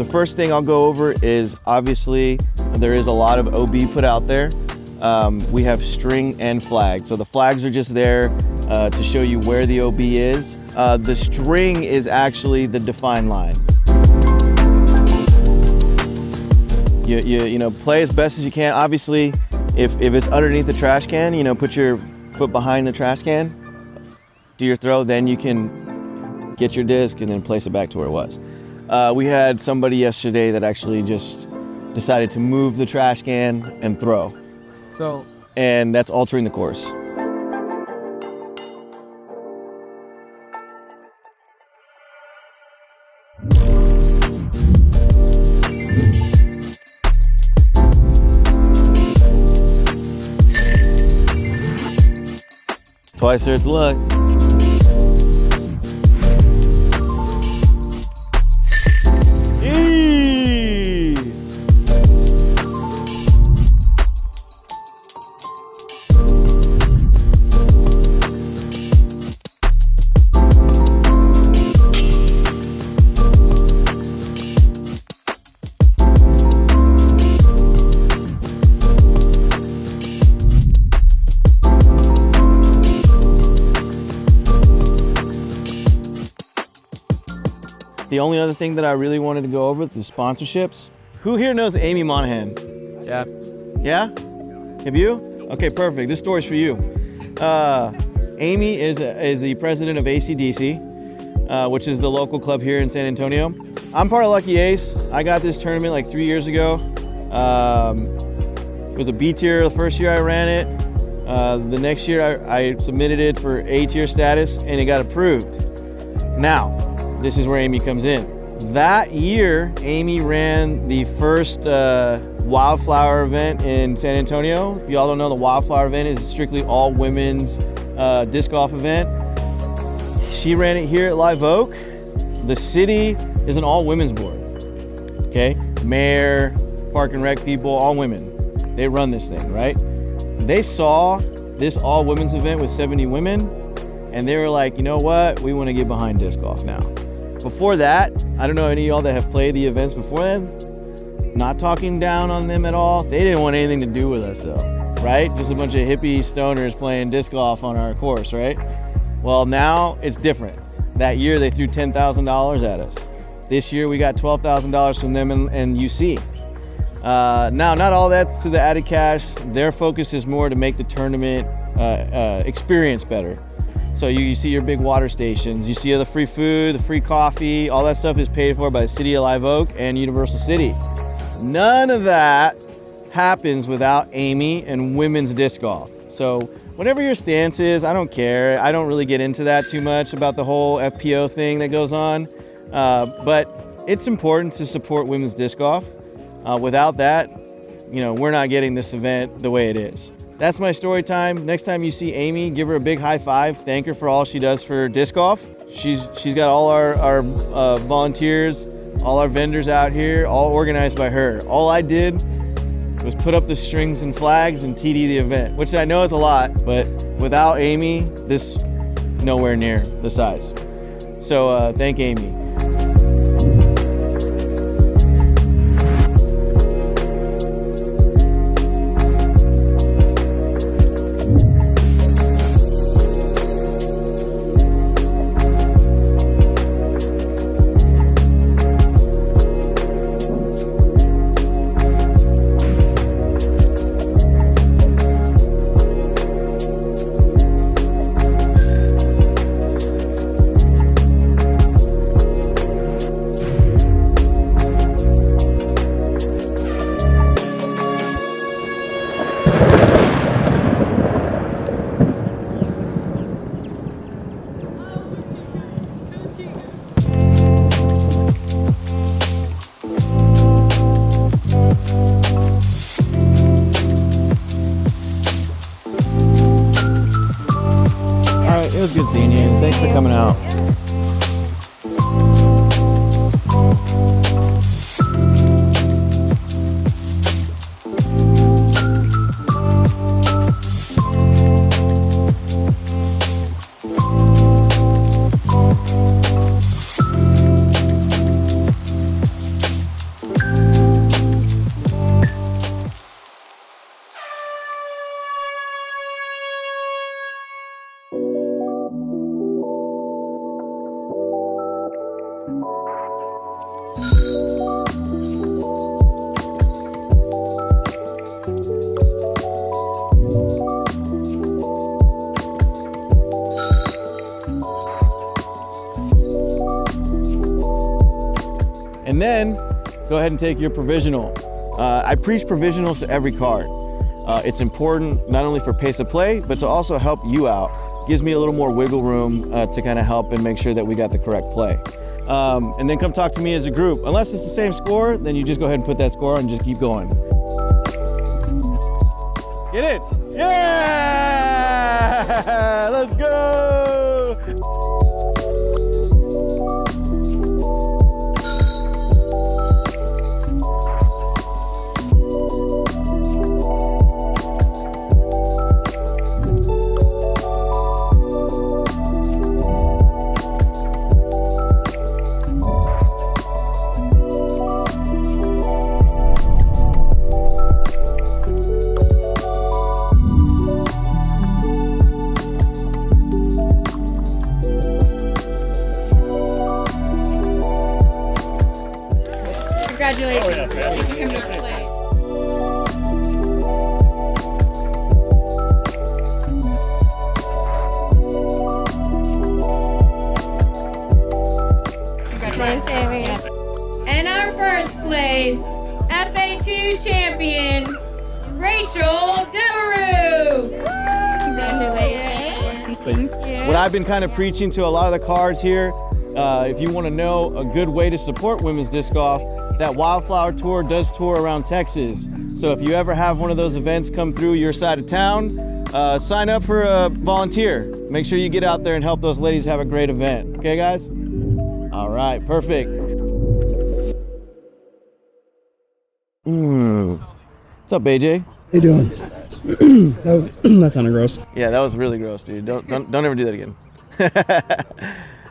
The first thing I'll go over is obviously there is a lot of OB put out there. We have string and flag. So the flags are just there to show you where the OB is. The string is actually the defined line. You know, play as best as you can. Obviously, if it's underneath the trash can, you know, put your foot behind the trash can, do your throw, then you can get your disc and then place it back to where it was. We had somebody yesterday that actually just decided to move the trash can and throw. And that's altering the course. Twice there's luck. The only other thing that I really wanted to go over with the sponsorships. Who here knows Amy Monahan? Yeah. Yeah? Have you? Okay, perfect. This story's for you. Amy is the president of ACDC, which is the local club here in San Antonio. I'm part of Lucky Ace. I got this tournament like 3 years ago. It was a B tier the first year I ran it. The next year I submitted it for A tier status and it got approved. Now, this is where Amy comes in. That year, Amy ran the first wildflower event in San Antonio. If y'all don't know, the wildflower event is strictly all women's disc golf event. She ran it here at Live Oak. The city is an all women's board, okay? Mayor, park and rec people, all women. They run this thing, right? They saw this all women's event with 70 women and they were like, you know what? We want to get behind disc golf now. Before that, I don't know any of y'all that have played the events before then, not talking down on them at all. They didn't want anything to do with us though, right? Just a bunch of hippie stoners playing disc golf on our course, right? Well, now it's different. That year they threw $10,000 at us. This year we got $12,000 from them and UC. Now, not all that's to the added cash. Their focus is more to make the tournament experience better. So you see your big water stations, you see the free food, the free coffee, all that stuff is paid for by the city of Live Oak and Universal City. None of that happens without Amy and women's disc golf. So whatever your stance is, I don't care. I don't really get into that too much about the whole FPO thing that goes on. But it's important to support women's disc golf. Without that, you know, we're not getting this event the way it is. That's my story time. Next time you see Amy, give her a big high five. Thank her for all she does for disc golf. She's got all our volunteers, all our vendors out here, all organized by her. All I did was put up the strings and flags and TD the event, which I know is a lot, but without Amy, this nowhere near the size. So thank Amy. And then go ahead and take your provisional. I preach provisionals to every card. It's important not only for pace of play, but to also help you out. Gives me a little more wiggle room to kind of help and make sure that we got the correct play. And then come talk to me as a group. Unless it's the same score, then you just go ahead and put that score and just keep going. Get it? Yeah! Let's go! Congratulations. You can come to play. Congratulations. And our first place, FA2 champion, Rachel Devereux. Congratulations. Thank you. What I've been kind of preaching to a lot of the cards here, if you want to know a good way to support women's disc golf, that Wildflower Tour does tour around Texas. So if you ever have one of those events come through your side of town, sign up for a volunteer. Make sure you get out there and help those ladies have a great event. Okay, guys? All right, perfect. What's up, AJ? How you doing? that sounded gross. Yeah, that was really gross, dude. Don't ever do that again.